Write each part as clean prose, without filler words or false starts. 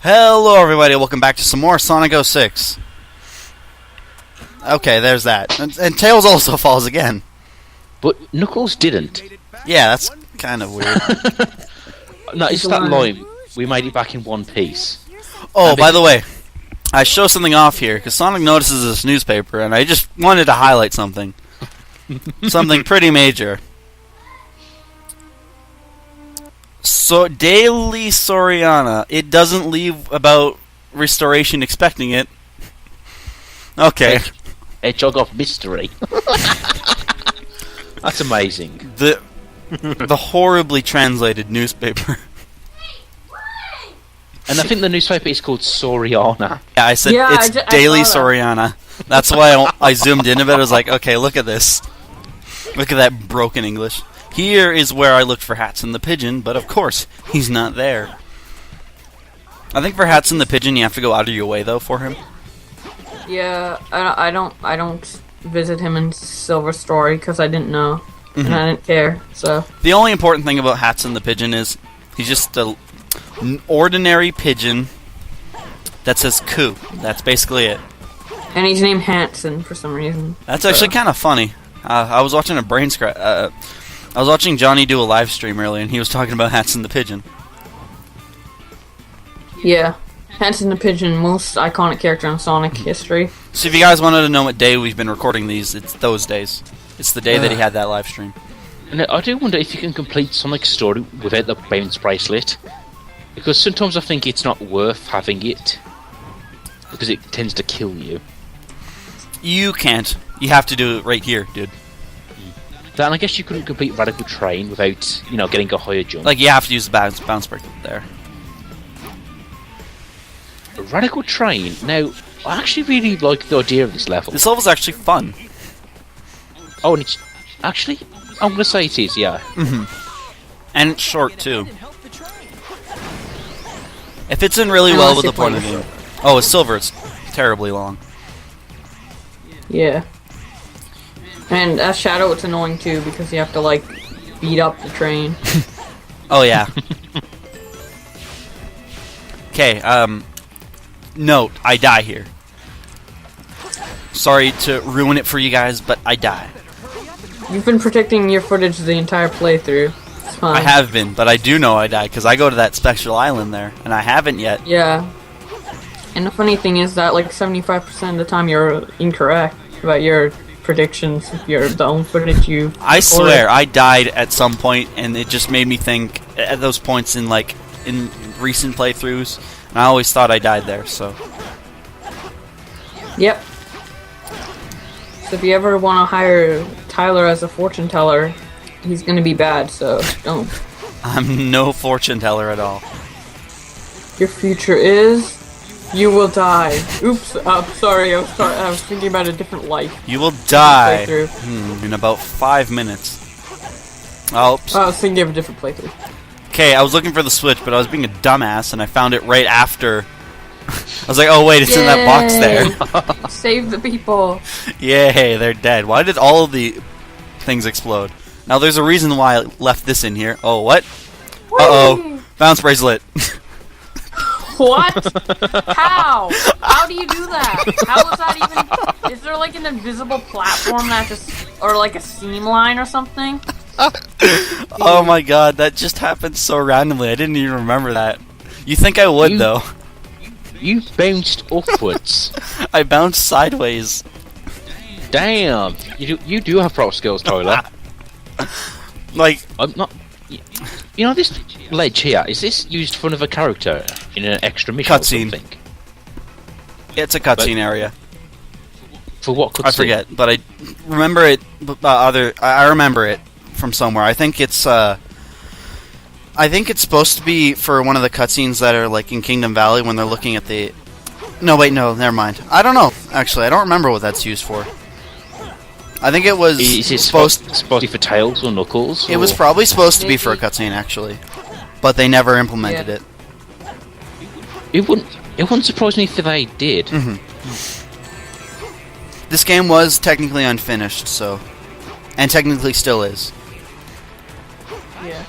Hello everybody, welcome back to some more Sonic 06. Okay, there's that. And Tails also falls again. But Knuckles didn't. Yeah, that's kind of weird. No, it's that line. We made it back in one piece. Oh, by the way, I show something off here, because Sonic notices this newspaper, and I just wanted to highlight something. Something pretty major. So, Daily Soreana. It doesn't leave about restoration expecting it. Okay. Hedgehog of mystery. That's amazing. The horribly translated newspaper. And I think the newspaper is called Soreana. Yeah, I said it's Daily Soreana. That's why I zoomed in a bit. I was like, okay, look at this. Look at that broken English. Here is where I looked for Hatson the Pigeon, but of course, he's not there. I think for Hatson the Pigeon, you have to go out of your way, though, for him. Yeah, I don't visit him in Silver Story because I didn't know, and I didn't care. So the only important thing about Hatson the Pigeon is he's just an ordinary pigeon that says "coo." That's basically it. And he's named Hanson for some reason. That's actually kind of funny. I was watching a brain scratch. I was watching Johnny do a live stream earlier, and he was talking about Hatson the Pigeon. Yeah. Hanson the Pigeon, most iconic character in Sonic history. So if you guys wanted to know what day we've been recording these, it's those days. It's the day that he had that live stream. And I do wonder if you can complete Sonic's story without the bounce bracelet. Because sometimes I think it's not worth having it. Because it tends to kill you. You can't. You have to do it right here, dude. Then I guess you couldn't complete Radical Train without, getting a higher jump. Like, you have to use the bounce break there. Radical Train? Now, I actually really like the idea of this level. This level's actually fun. Oh, and it's... Actually, I'm going to say it is, yeah. And it's short, too. It fits in really well with the point of the game. Oh, it's silver. It's terribly long. Yeah. And as Shadow, it's annoying, too, because you have to, like, beat up the train. Oh, yeah. Okay, note, I die here. Sorry to ruin it for you guys, but I die. You've been protecting your footage the entire playthrough. It's fine. I have been, but I do know I die, because I go to that special island there, and I haven't yet. Yeah. And the funny thing is that, like, 75% of the time you're incorrect about your predictions, the own footage you I swear, I died at some point, and it just made me think, at those points in recent playthroughs, and I always thought I died there, so... Yep. So if you ever want to hire Tyler as a fortune teller, he's gonna be bad, so don't. I'm no fortune teller at all. Your future is... You will die. Oops, sorry, I was thinking about a different life. You will die in about 5 minutes. Oh, I was thinking of a different playthrough. Okay, I was looking for the switch, but I was being a dumbass, and I found it right after. I was like, oh wait, it's in that box there. Save the people. Yay, they're dead. Why did all of the things explode? Now there's a reason why I left this in here. Oh, what? Uh-oh. Bounce bracelet. What? How? How do you do that? How is that even... Is there like an invisible platform that just... Or like a seam line or something? Oh my god, that just happened so randomly. I didn't even remember that. You think I would, though. You bounced upwards. I bounced sideways. Damn. You do have pro skills, Tyler. Like... I'm not... this ledge here, is this used for another character in an extra mission cutscene. or something? It's a cutscene area. For what cutscene? I forget, but I remember it. I remember it from somewhere. I think it's supposed to be for one of the cutscenes that are like in Kingdom Valley when they're looking at the. No, wait, no, never mind. I don't know. Actually, I don't remember what that's used for. I think it was. Is it supposed to be for Tails or Knuckles? It was probably supposed to be for a cutscene, actually, but they never implemented it. It wouldn't surprise me if they did. This game was technically unfinished, so, and technically still is. Yeah.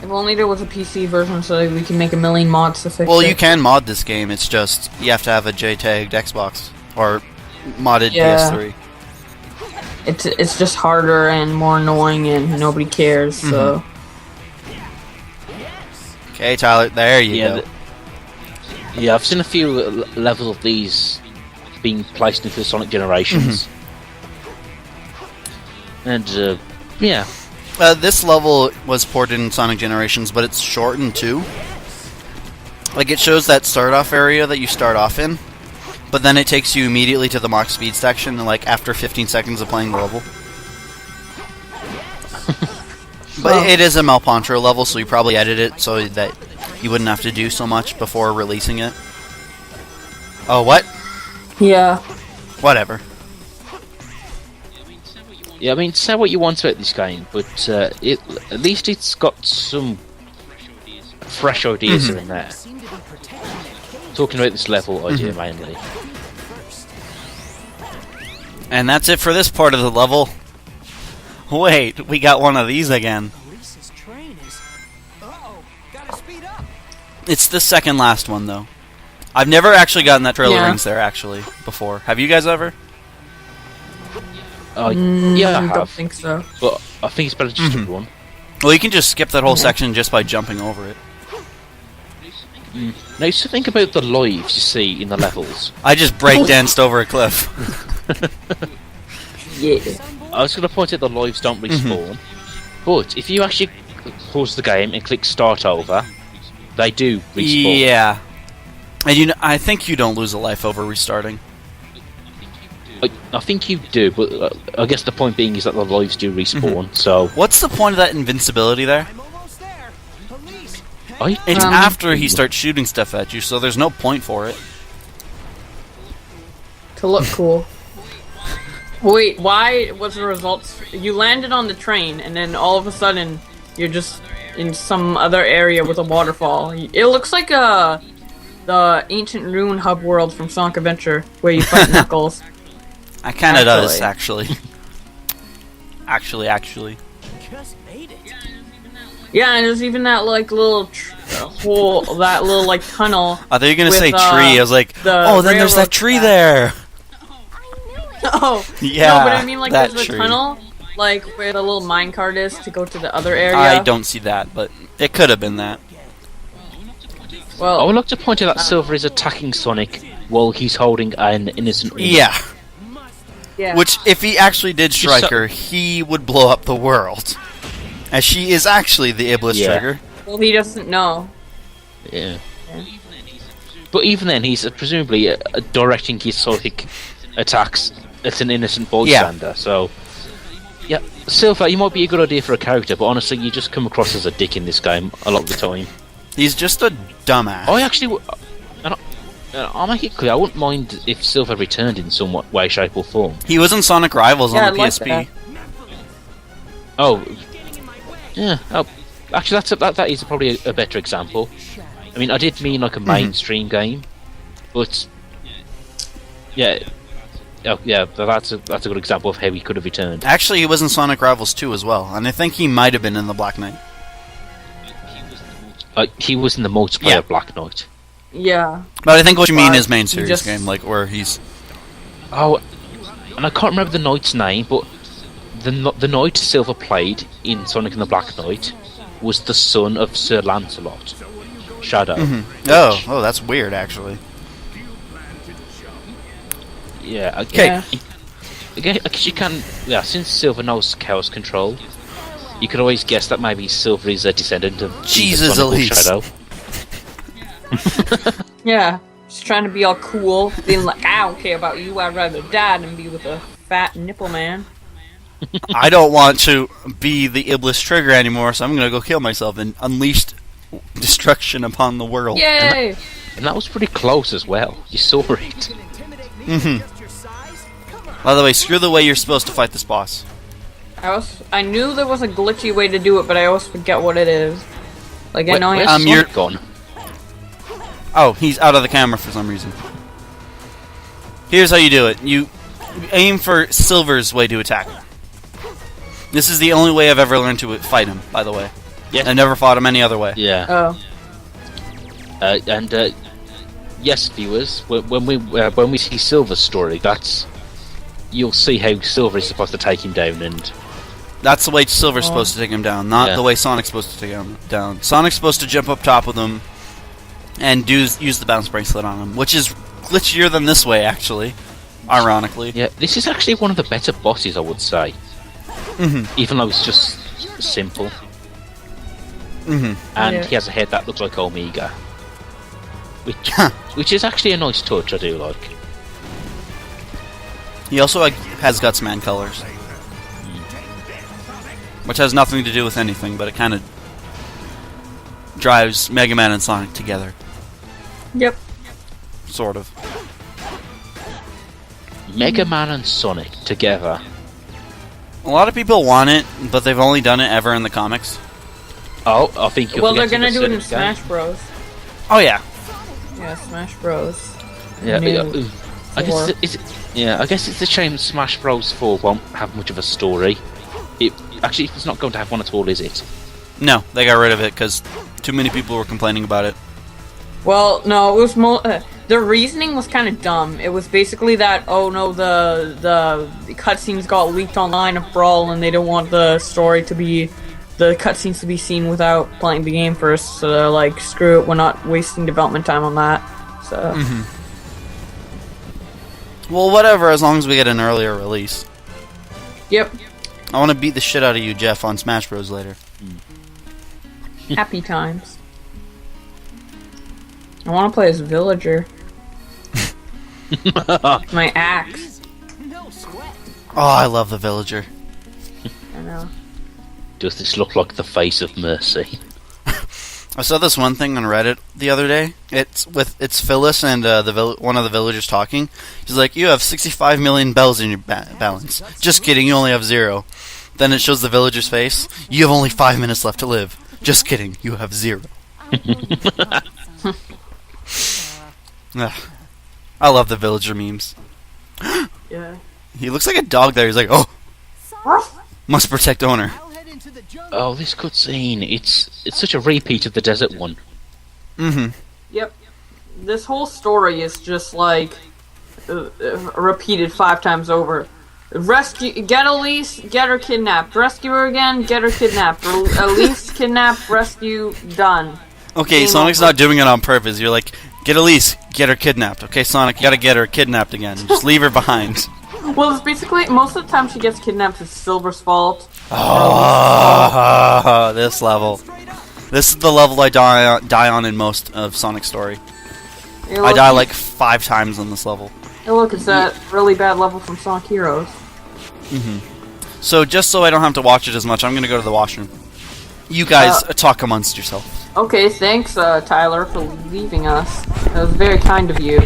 If If only there was a PC version so we can make a million mods to fix it. Well, you can mod this game. It's just you have to have a JTAG'd Xbox or modded PS3. It's just harder and more annoying, and nobody cares. So. Okay, Tyler. There you go. Yeah, I've seen a few levels of these being placed into the Sonic Generations, and yeah. This level was ported in Sonic Generations, but it's shortened too. Like, it shows that start-off area that you start off in, but then it takes you immediately to the max speed section, like, after 15 seconds of playing the level. But it is a Malpantro level, so you probably edited it so that you wouldn't have to do so much before releasing it. Oh, what? Yeah. Whatever. Yeah, I mean, say what you want about this game, but at least it's got some fresh ideas in there. Talking about this level idea mainly. And that's it for this part of the level. Wait, we got one of these again. It's the second last one, though. I've never actually gotten that trailer rings there, actually, before. Have you guys ever? Yeah, I don't think so. But I think it's better just to run. Well, you can just skip that whole section just by jumping over it. Now, you think about the lives you see in the levels. I just breakdanced over a cliff. Yeah. I was going to point out the lives don't respawn, but if you actually pause the game and click start over, they do respawn. Yeah. And I think you don't lose a life over restarting. I think you do, but I guess the point being is that the lives do respawn, so... What's the point of that invincibility there? It's after he starts shooting stuff at you, so there's no point for it. To look cool. Wait, why was the results... You landed on the train, and then all of a sudden, you're just in some other area with a waterfall. It looks like the ancient ruin hub world from Sonic Adventure, where you fight Knuckles. I kinda does, actually. Actually. Yeah, and there's even that, like, little hole, that little, like, tunnel. I thought you were gonna say tree. I was like, oh, then there's that tree there! Oh, yeah, no, but I mean, like, there's the tree. tunnel, like, where the little minecart is to go to the other area. I don't see that, but it could have been that. Well, I would like to point out that Silver is attacking Sonic while he's holding an innocent woman. Yeah. Which, if he actually did strike her, he would blow up the world. As she is actually the Iblis trigger. Well, he doesn't know. Yeah. But even then, he's presumably directing his Sonic attacks at an innocent bystander, so... Yeah, Silver, you might be a good idea for a character, but honestly, you just come across as a dick in this game a lot of the time. He's just a dumbass. I actually... I'll make it clear, I wouldn't mind if Silver returned in some way, shape or form. He was in Sonic Rivals on the PSP. Like oh. Yeah, actually that is probably a better example. I mean, I did mean like a mainstream game, but... Yeah... Oh, yeah, that's a good example of how he could have returned. Actually, he was in Sonic Rivals 2 as well, and I think he might have been in the Black Knight. He was in the multiplayer Black Knight. Yeah. But I think what you mean is main series game, like where he's... Oh, and I can't remember the knight's name, but the knight Silver played in Sonic and the Black Knight was the son of Sir Lancelot, Shadow. Oh, that's weird, actually. Yeah, okay. I guess you can... Yeah, since Silver knows Chaos Control, you could always guess that maybe Silver is a descendant of Jesus, Elise. Shadow. Yeah, just trying to be all cool, being like, I don't care about you, I'd rather die than be with a fat nipple man. I don't want to be the Iblis trigger anymore, so I'm gonna go kill myself and unleash destruction upon the world. Yay! And that was pretty close as well. You saw it. By the way, screw the way you're supposed to fight this boss. I knew there was a glitchy way to do it, but I always forget what it is. Like, I know you're gone. Oh, he's out of the camera for some reason. Here's how you do it. You aim for Silver's way to attack. This is the only way I've ever learned to fight him, by the way. Yeah. I never fought him any other way. Yeah. Oh. And yes, viewers, when we see Silver's story, you'll see how Silver is supposed to take him down, and That's the way Silver's supposed to take him down, not the way Sonic's supposed to take him down. Sonic's supposed to jump up top with him and use the bounce bracelet on him, which is glitchier than this way, actually. Ironically. Yeah, this is actually one of the better bosses, I would say. Even though it's just simple. And he has a head that looks like Omega. Which is actually a nice touch, I do like. He also has Gutsman colors. Which has nothing to do with anything, but it kind of drives Mega Man and Sonic together. Yep. Sort of. Mega Man and Sonic together. A lot of people want it, but they've only done it ever in the comics. Oh, I think you're Well, they're gonna forgetting do it in the second Smash Bros. Oh yeah. Yeah, Smash Bros. game. Yeah, New I four. guess it's a shame Smash Bros 4 won't have much of a story. Actually, it's not going to have one at all, is it? No, they got rid of it because too many people were complaining about it. Well, no, it was the reasoning was kind of dumb. It was basically that, oh no, the cutscenes got leaked online of Brawl, and they don't want the cutscenes to be seen without playing the game first. So they're like, screw it, we're not wasting development time on that. So. Well, whatever, as long as we get an earlier release. Yep. I want to beat the shit out of you, Jeff, on Smash Bros. Later. Happy times. I want to play as Villager. My axe. Oh, I love the Villager. I know. Does this look like the face of mercy? I saw this one thing on Reddit the other day. It's Phyllis and one of the villagers talking. She's like, "You have 65 million bells in your balance." Just kidding, you only have 0. Then it shows the villager's face. "You have only 5 minutes left to live." Just kidding, you have 0. Ugh. I love the villager memes. Yeah. He looks like a dog there. He's like, "Oh, must protect owner." Oh, this cutscene, it's such a repeat of the desert one. Yep. This whole story is just like repeated 5 times over. Get Elise, get her kidnapped. Rescue her again, get her kidnapped. Elise kidnapped, rescue, done. Okay, Sonic's not doing it on purpose. You're like, "Get Elise, get her kidnapped." Okay, Sonic, you gotta get her kidnapped again. Just leave her behind. Well, it's basically, most of the time she gets kidnapped, it's Silver's fault. Oh, this level. This is the level I die on in most of Sonic's story. Hey, I die like 5 times on this level. Hey, look, it's that really bad level from Sonic Heroes. So just so I don't have to watch it as much, I'm gonna go to the washroom. You guys talk amongst yourselves. Okay, thanks, Tyler, for leaving us. That was very kind of you.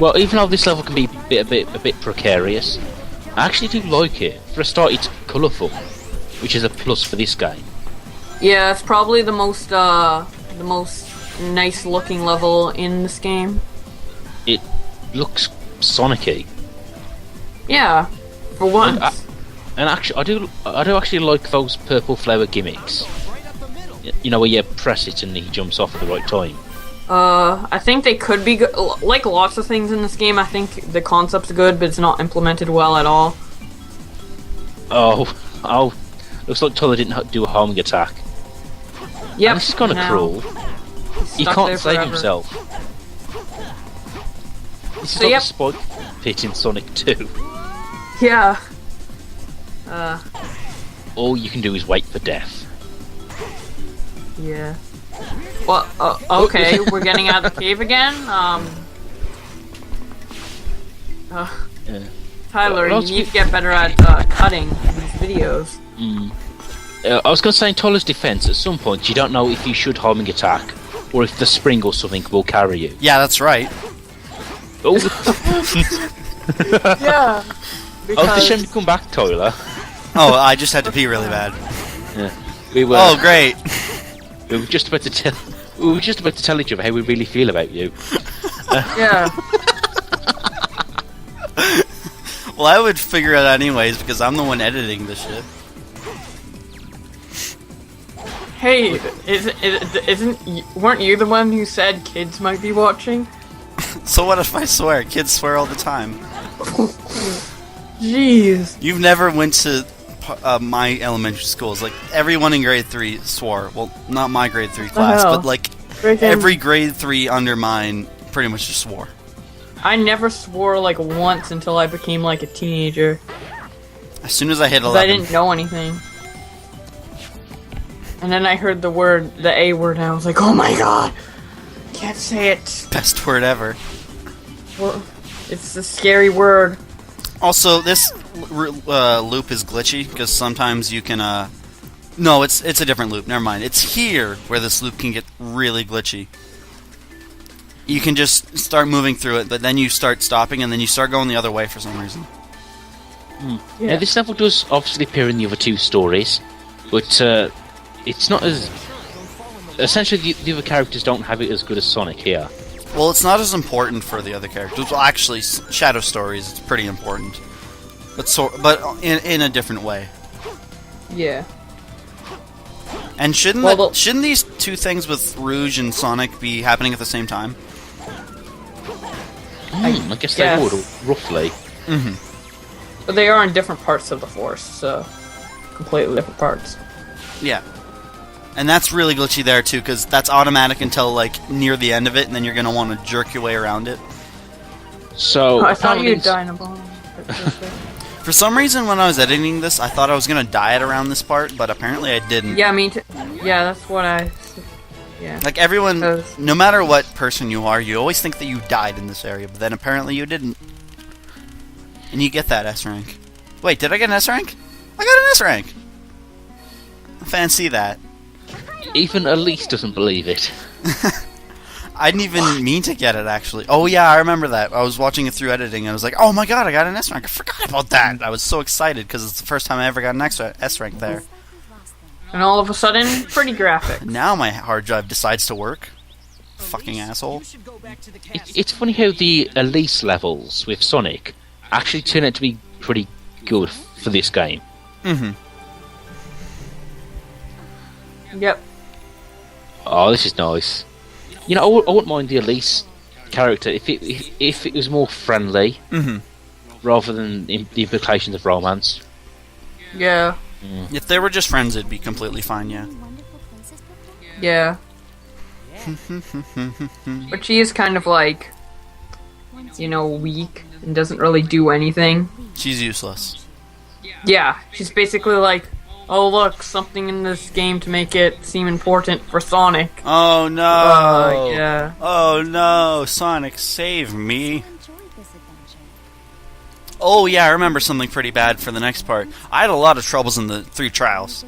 Well, even though this level can be a bit precarious, I actually do like it. For a start, it's colourful, which is a plus for this game. Yeah, it's probably the most nice-looking level in this game. It looks Sonic-y. Yeah, for once. And actually, I do actually like those purple flower gimmicks. You know, where you press it and he jumps off at the right time. I think they could be good. Like lots of things in this game, I think the concept's good, but it's not implemented well at all. Oh, looks like Tyler didn't do a homing attack. Yep. And this is kind of cruel. He can't save himself. This is like a spike pit in Sonic 2. Yeah. All you can do is wait for death. Yeah. Well, okay, we're getting out of the cave again. Yeah. Tyler, Well, you need to get better at cutting these videos. I was going to say, in Tyler's defense, at some point you don't know if you should homing attack or if the spring or something will carry you. Yeah, that's right. Oh, Yeah. oh, the shame to come back, Tyler. Oh, I just had to pee really bad. Yeah, we were. Oh, great. We were just about to tell. We were just about to tell each other how we really feel about you. Yeah. Well, I would figure it out anyways because I'm the one editing this shit. Hey, weren't you the one who said kids might be watching? So what if I swear? Kids swear all the time. Jeez. You've never went to my elementary schools. Like, everyone in grade 3 swore. Well, not my grade 3 class, hell? but like Freaking- every grade 3 under mine pretty much just swore. I never swore like once until I became like a teenager. As soon as I hit 'Cause 11. I didn't know anything. And then I heard the A word, and I was like, oh my god! Can't say it. Best word ever. It's a scary word. Also, this loop is glitchy, because sometimes you can, No, it's a different loop, never mind. It's here where this loop can get really glitchy. You can just start moving through it, but then you start stopping, and then you start going the other way for some reason. Yeah. Now, this level does obviously appear in the other two stories, but it's not as... Essentially, the other characters don't have it as good as Sonic here. Well, it's not as important for the other characters. Well, actually, Shadow Stories, it's pretty important. But in a different way. Yeah. And shouldn't Well, shouldn't these two things with Rouge and Sonic be happening at the same time? I guess they would, roughly. But they are in different parts of the force, so... completely different parts. Yeah. And that's really glitchy there, too, because that's automatic until, like, near the end of it, and then you're going to want to jerk your way around it. Oh, So, I thought you'd Paladins- die in a bomb. For some reason, when I was editing this, I thought I was going to die at around this part, but apparently I didn't. Yeah, me too. Yeah, that's what I... Yeah. Like, everyone, Because- no matter what person you are, you always think that you died in this area, but then apparently you didn't. And you get that S rank. Wait, did I get an S rank? I got an S rank! Fancy that. Even Elise doesn't believe it. I didn't even mean to get it, actually. Oh, yeah, I remember that. I was watching it through editing, and I was like, oh my god, I got an S rank. I forgot about that. I was so excited, because it's the first time I ever got an extra S rank there. And all of a sudden, pretty graphic. Now my hard drive decides to work. Fucking asshole. It's funny how the Elise levels with Sonic actually turn out to be pretty good for this game. Mm-hmm. Yep. Oh, this is nice. You know, I wouldn't mind the Elise character if it was more friendly, rather than the implications of romance. Yeah. If they were just friends, it'd be completely fine, yeah. Yeah. But she is kind of like, you know, weak and doesn't really do anything. She's useless. Yeah, she's basically like, oh look, something in this game to make it seem important for Sonic. Oh no! Yeah. Oh no! Sonic, save me! Oh yeah, I remember something pretty bad for the next part. I had a lot of troubles in the 3 trials.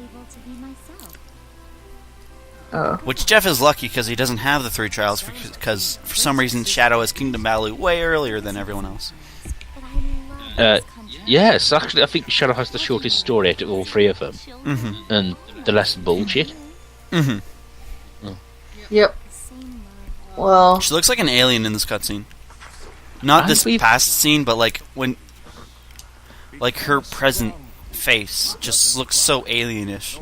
Which Jeff is lucky because he doesn't have the 3 trials because for some reason Shadow has Kingdom Valley way earlier than everyone else. Yes, actually, I think Shadow has the shortest story out of all 3 of them, and the less bullshit. Yep. Well, She looks like an alien in this cutscene. Not this past scene, but like when, like her present face just looks so alienish.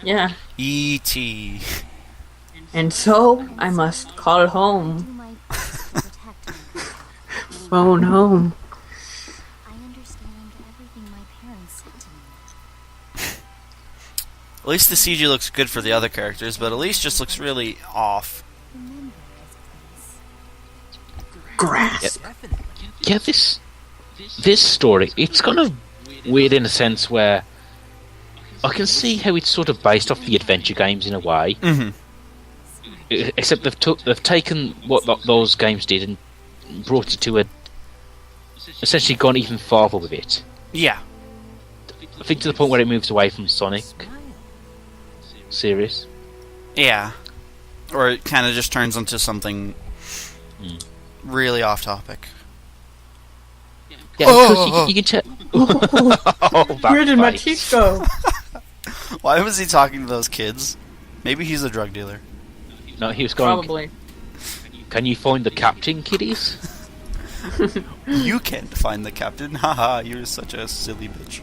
yeah. E.T. And so, I must call home. Phone home. At least the CG looks good for the other characters, but Elise just looks really off. Grasp. Yeah, this story, it's kind of weird in a sense where I can see how it's sort of based off the adventure games in a way. Except they've taken what those games did and brought it to essentially gone even farther with it. Yeah. I think to the point where it moves away from Sonic series. Yeah. Or it kind of just turns into something really off topic. Yeah, because you can tell. Where did my teeth go? Why was he talking to those kids? Maybe he's a drug dealer. No, he was going. Probably. Can you find the captain, kiddies? You can't find the captain. Haha, you're such a silly bitch.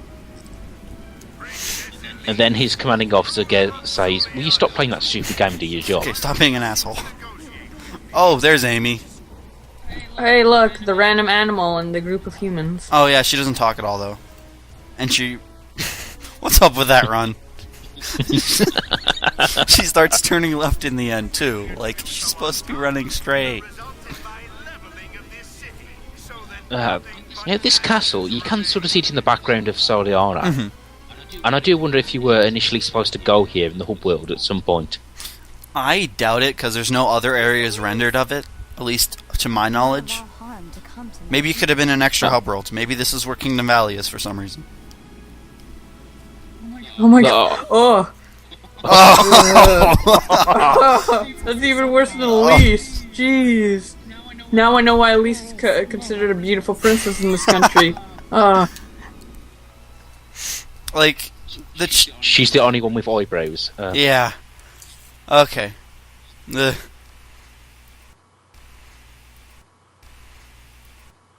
And then his commanding officer says, "Will you stop playing that stupid game and do your job?" Okay, stop being an asshole. Oh, there's Amy. Hey, look, the random animal in the group of humans. Oh yeah, she doesn't talk at all though. And she... What's up with that run? She starts turning left in the end too. Like, she's supposed to be running straight. This castle, you can sort of see it in the background of Soreana. And I do wonder if you were initially supposed to go here in the hub world at some point. I doubt it, because there's no other areas rendered of it, at least to my knowledge. Maybe it could have been an extra hub world. Maybe this is where Kingdom Valley is for some reason. Oh my god. Oh. That's even worse than Elise. Jeez. Now I know why Elise is considered a beautiful princess in this country. Like, she's the only one with eyebrows. yeah. Okay. Ugh.